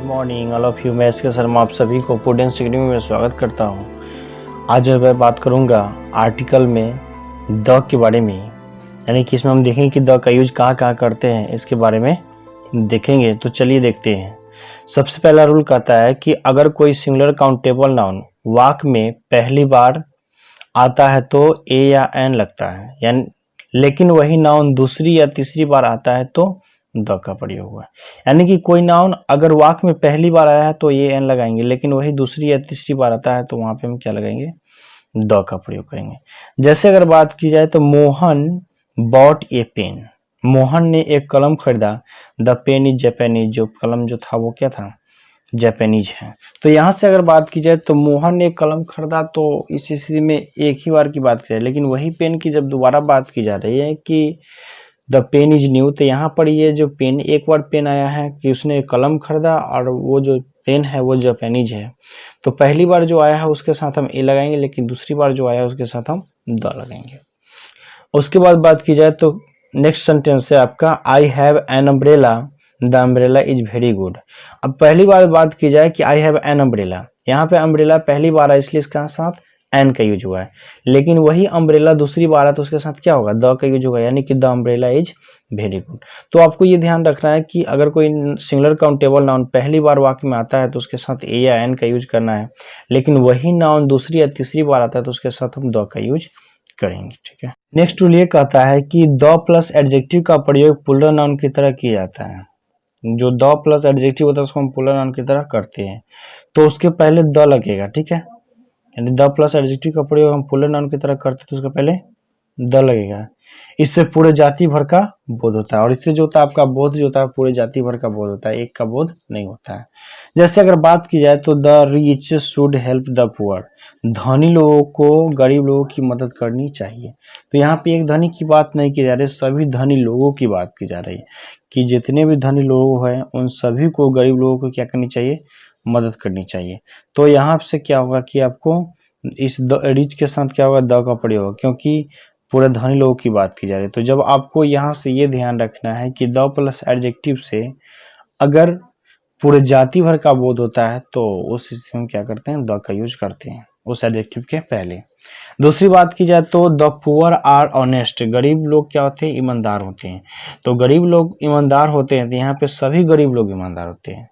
Morning all of you. मैं S के शर्मा आप सभी को पुडेंस अकेडमी में स्वागत करता हूँ। आज मैं बात करूँगा आर्टिकल में द के बारे में, यानी कि इसमें हम देखेंगे कि द का यूज कहाँ कहाँ करते हैं, इसके बारे में देखेंगे। तो चलिए देखते हैं। सबसे पहला रूल कहता है कि अगर कोई सिंगुलर काउंटेबल नाउन वाक्य में पहली बार आता है तो ए या एन लगता है, यानी लेकिन वही नाउन दूसरी या तीसरी बार आता है तो द का प्रयोग हुआ। यानी कि कोई नाउन अगर वाक्य में पहली बार आया है तो ये एन लगाएंगे, लेकिन वही दूसरी या तीसरी बार आता है तो वहां पे हम क्या लगाएंगे, द का प्रयोग करेंगे। जैसे अगर बात की जाए तो Mohan bought a pen, Mohan ने एक कलम खरीदा। द पेन इज जापानीज, जो कलम जो था वो क्या था, जापानीज है। तो यहाँ से अगर बात की जाए तो मोहन ने एक कलम खरीदा, तो इस स्थिति में एक ही बार की बात की जाए, लेकिन वही पेन की जब दोबारा बात की जा रही है कि द पेन इज न्यू, तो यहाँ पर ये जो पेन, एक बार पेन आया है कि उसने कलम खरीदा और वो जो पेन है वो जापानीज है, तो पहली बार जो आया है उसके साथ हम ए लगाएंगे, लेकिन दूसरी बार जो आया है उसके साथ हम द लगाएंगे। उसके बाद बात की जाए तो नेक्स्ट सेंटेंस है आपका I have an umbrella, the umbrella is very good. अब पहली बार बात की जाए कि आई हैव एन अम्ब्रेला, यहाँ पे अम्ब्रेला पहली बार है इसलिए इसका साथ एन का यूज हुआ है, लेकिन वही अम्ब्रेला दूसरी बार है तो उसके साथ क्या होगा, द का यूज होगा, यानी कि the umbrella is very good. तो आपको ये ध्यान रखना है कि अगर कोई सिंगुलर काउंटेबल नाउन पहली बार वाक्य में आता है तो उसके साथ ए या एन का यूज करना है, लेकिन वही नाउन दूसरी या तीसरी बार आता है तो उसके साथ हम द का यूज करेंगे। ठीक है। नेक्स्ट रूल ये कहता है कि द प्लस एडजेक्टिव का प्रयोग प्लूरल नाउन की तरह किया जाता है। जो द प्लस एडजेक्टिव होता है उसको हम प्लूरल नाउन की तरह करते हैं, तो उसके पहले द लगेगा। ठीक है, यानी द प्लस एडजेक्टिव का प्रयोग हम प्लूरल नाउन की तरह करते हैं तो उसके पहले द लगेगा। इससे पूरे जाति भर का बोध होता है, और इससे जो होता है आपका बोध जो होता है पूरे जाति भर का बोध होता है, एक का बोध नहीं होता है। जैसे अगर बात की जाए तो the rich should help the poor, धनी लोगों को गरीब लोगों की मदद करनी चाहिए। तो यहाँ पे एक धनी की बात नहीं की जा रही, सभी धनी लोगों की बात की जा रही है कि जितने भी धनी लोग हैं उन सभी को गरीब लोगों को क्या करनी चाहिए, मदद करनी चाहिए। तो यहाँ से क्या होगा कि आपको इस द रिच के साथ क्या होगा, द का प्रयोग होगा, क्योंकि पूरे धनी लोगों की बात की जा रही है। तो जब आपको यहाँ से ये ध्यान रखना है कि द प्लस एडजेक्टिव से अगर पूरे जाति भर का बोध होता है तो उस स्थिति में क्या करते हैं, द का यूज करते हैं उस एडजेक्टिव के पहले। दूसरी बात की जाए तो द पुअर आर ऑनेस्ट, गरीब लोग क्या होते हैं, ईमानदार होते हैं। तो गरीब लोग ईमानदार होते हैं, तो यहाँ पे सभी गरीब लोग ईमानदार होते हैं,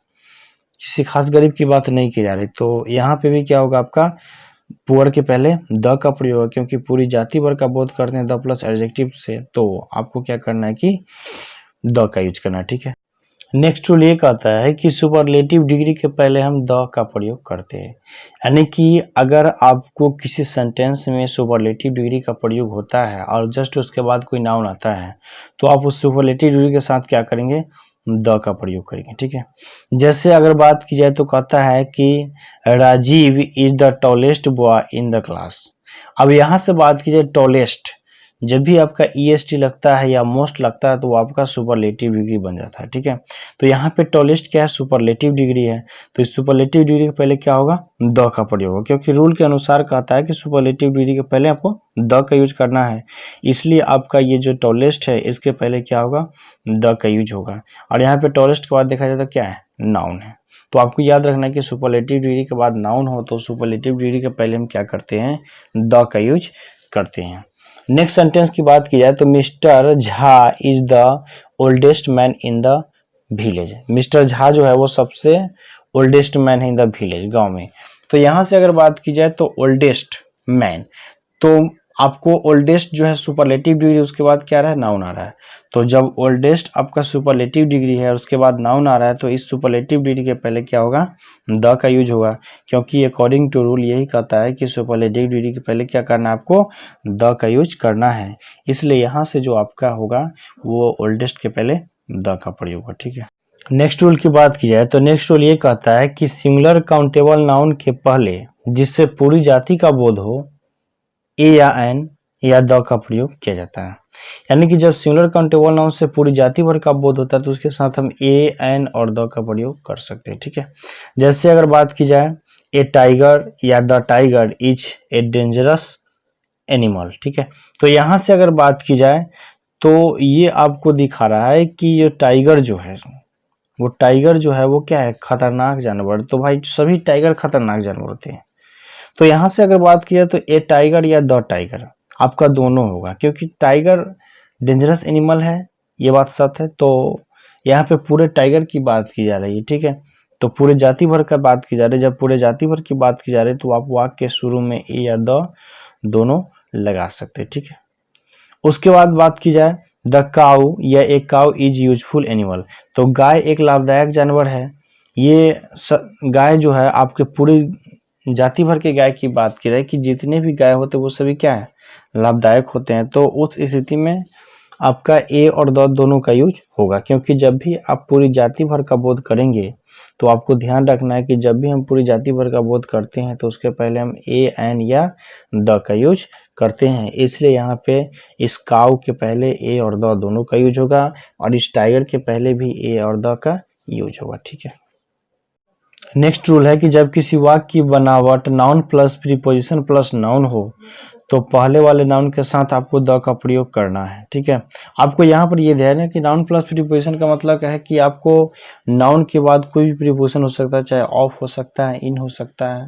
किसी खास गरीब की बात नहीं की जा रही। तो यहाँ पे भी क्या होगा, आपका पुअर के पहले द का प्रयोग है, क्योंकि पूरी जाति भर का बोध करते हैं द प्लस एडजेक्टिव से, तो आपको क्या करना है कि द का यूज करना है। ठीक है। नेक्स्ट रूल ये कहता है कि सुपरलेटिव डिग्री के पहले हम द का प्रयोग करते हैं, यानी कि अगर आपको किसी सेंटेंस में सुपरलेटिव डिग्री का प्रयोग होता है और जस्ट उसके बाद कोई नाउन आता है तो आप उस सुपरलेटिव डिग्री के साथ क्या करेंगे, द का प्रयोग करेंगे। ठीक है। जैसे अगर बात की जाए तो कहता है कि Rajeev is the tallest boy in the class. अब यहाँ से बात की जाए टॉलेस्ट, जब भी आपका EST लगता है या मोस्ट लगता है तो वो आपका सुपरलेटिव डिग्री बन जाता है। ठीक है। तो यहाँ पे टॉलेस्ट क्या है, सुपरलेटिव डिग्री है, तो इस सुपरलेटिव डिग्री के पहले क्या होगा, द का प्रयोग होगा, क्योंकि रूल के अनुसार कहता है कि सुपरलेटिव डिग्री के पहले आपको द का यूज करना है, इसलिए आपका ये जो टॉलेस्ट है इसके पहले क्या होगा, द का यूज होगा। और यहाँ पे टॉलेस्ट के बाद देखा जाए तो क्या है, नाउन है। तो आपको याद रखना है कि सुपरलेटिव डिग्री के बाद नाउन हो तो सुपरलेटिव डिग्री के पहले हम क्या करते हैं, द का यूज करते हैं। नेक्स्ट सेंटेंस की बात की जाए तो mister Jha is the oldest man in the village, mister Jha जो है वो सबसे ओल्डेस्ट मैन है इन द विलेज, गांव में। तो यहाँ से अगर बात की जाए तो ओल्डेस्ट मैन, तो आपको ओल्डेस्ट जो है सुपरलेटिव डिग्री, उसके बाद क्या आ रहा है, नाउन आ रहा है। तो जब ओल्डेस्ट आपका सुपरलेटिव डिग्री है और उसके बाद नाउन आ रहा है तो इस सुपरलेटिव डिग्री के पहले क्या होगा, द का यूज होगा, क्योंकि अकॉर्डिंग टू रूल यही कहता है कि सुपरलेटिव डिग्री के पहले क्या करना है, आपको द का यूज करना है। इसलिए यहाँ से जो आपका होगा वो ओल्डेस्ट के पहले द का प्रयोग होगा। ठीक है। नेक्स्ट रूल की बात की जाए तो नेक्स्ट रूल ये कहता है कि सिंगुलर काउंटेबल नाउन के पहले जिससे पूरी जाति का बोध हो ए या एन या द का प्रयोग किया जाता है, यानी कि जब सिंगुलर काउंटेबल नाउन से पूरी जाति भर का बोध होता है तो उसके साथ हम ए एन और द का प्रयोग कर सकते हैं। ठीक है। जैसे अगर बात की जाए ए टाइगर या the tiger is a dangerous animal. ठीक है। तो यहाँ से अगर बात की जाए तो ये आपको दिखा रहा है कि ये टाइगर जो है वो टाइगर जो है वो क्या है, खतरनाक जानवर। तो भाई सभी टाइगर खतरनाक जानवर होते हैं। तो यहाँ से अगर बात किया तो ए टाइगर या द टाइगर, आपका दोनों होगा, क्योंकि टाइगर डेंजरस एनिमल है, ये बात सत्य है। तो यहाँ पे पूरे टाइगर की बात की जा रही है, ठीक है। तो पूरे जाति भर का बात की जा रही है। जब पूरे जाति भर की बात की जा रही है तो आप वाक्य के शुरू में ए या द दोनों लगा सकते हैं, ठीक है। उसके बाद बात की जाए द काउ या a cow is useful animal, तो गाय एक लाभदायक जानवर है। ये गाय जो है आपके पूरी जाति भर के गाय की बात की जाए कि जितने भी गाय होते हैं वो सभी क्या है, लाभदायक होते हैं। तो उस स्थिति में आपका ए और द दोनों का यूज होगा, क्योंकि जब भी आप पूरी जाति भर का बोध करेंगे तो आपको ध्यान रखना है कि जब भी हम पूरी जाति भर का बोध करते हैं तो उसके पहले हम ए एन या द का यूज करते हैं। इसलिए यहाँ पे इस काऊ के पहले ए और द दोनों का यूज होगा और इस टाइगर के पहले भी ए और द का यूज होगा, ठीक है। नेक्स्ट रूल है कि जब किसी वाक्य की बनावट noun plus preposition plus noun हो तो पहले वाले नाउन के साथ आपको द का प्रयोग करना है, ठीक है। आपको यहाँ पर ये ध्यान है कि नाउन प्लस प्रीपोजिशन का मतलब क्या है कि आपको नाउन के बाद कोई भी प्रीपोजिशन हो सकता है, चाहे ऑफ हो सकता है, इन हो सकता है,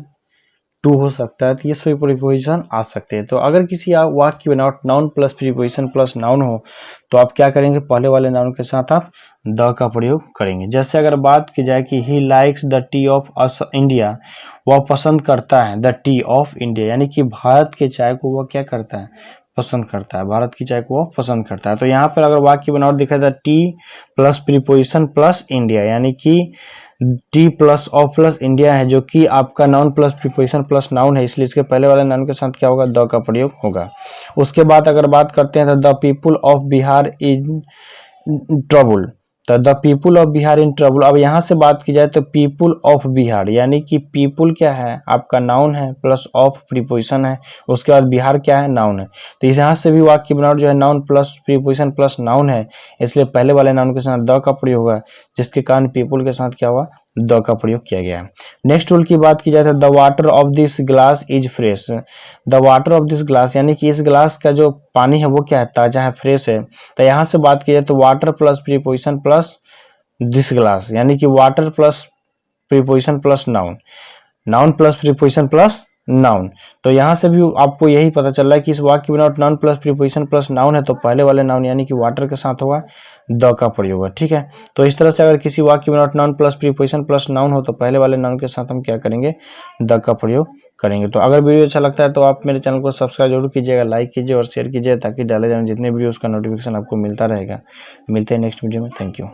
टू हो सकता है, तो ये सभी प्रीपोजिशन आ सकते हैं। तो अगर किसी वाक्य की बनावट noun plus preposition plus noun हो तो आप क्या करेंगे, पहले वाले नाउन के साथ आप द का प्रयोग करेंगे। जैसे अगर बात की जाए कि he likes the T of us India, वह पसंद करता है द टी ऑफ इंडिया, यानी कि भारत के चाय को वह क्या करता है, पसंद करता है, भारत की चाय को वह पसंद करता है। तो यहाँ पर अगर वाक्य की बनावट दिखाई the T plus preposition plus India, यानी कि T plus of plus India है, जो कि आपका noun plus preposition plus noun है, इसलिए इसके पहले वाले नाउन के साथ क्या होगा, द का प्रयोग होगा। उसके बाद अगर बात करते हैं तो the people of Bihar in trouble, तो the people of Bihar in trouble. अब यहाँ से बात की जाए तो पीपुल ऑफ बिहार, यानी कि पीपुल क्या है, आपका नाउन है प्लस ऑफ प्रीपोजिशन है, उसके बाद बिहार क्या है, नाउन है। तो इस यहाँ से भी वाक्य की बनावट जो है noun plus preposition plus noun है, इसलिए पहले वाले नाउन के साथ द का प्रयोग होगा, जिसके कारण पीपुल के साथ क्या हुआ, द का प्रयोग किया गया है। नेक्स्ट रूल की बात की जाए तो the water of this glass is fresh, the water of this glass, यानी कि इस ग्लास का जो पानी है वो क्या है, ताजा है, फ्रेश है। तो यहाँ से बात की जाए तो water plus preposition plus this glass, यानी कि water plus preposition plus noun, noun plus preposition plus noun. तो यहाँ से भी आपको यही पता चल रहा है कि इस वाक्य की बनावट noun plus preposition plus noun है, तो पहले वाले नाउन यानी कि वाटर के साथ होगा द का प्रयोग है, ठीक है। तो इस तरह से अगर किसी वाक्य की बनावट noun plus preposition plus noun हो तो पहले वाले नाउन के साथ हम क्या करेंगे, द का प्रयोग करेंगे। तो अगर वीडियो अच्छा लगता है तो आप मेरे चैनल को सब्सक्राइब जरूर कीजिएगा, लाइक कीजिए और शेयर कीजिए, ताकि डाले जाने जितने वीडियोस का नोटिफिकेशन आपको मिलता रहेगा। मिलते हैं नेक्स्ट वीडियो में, थैंक यू।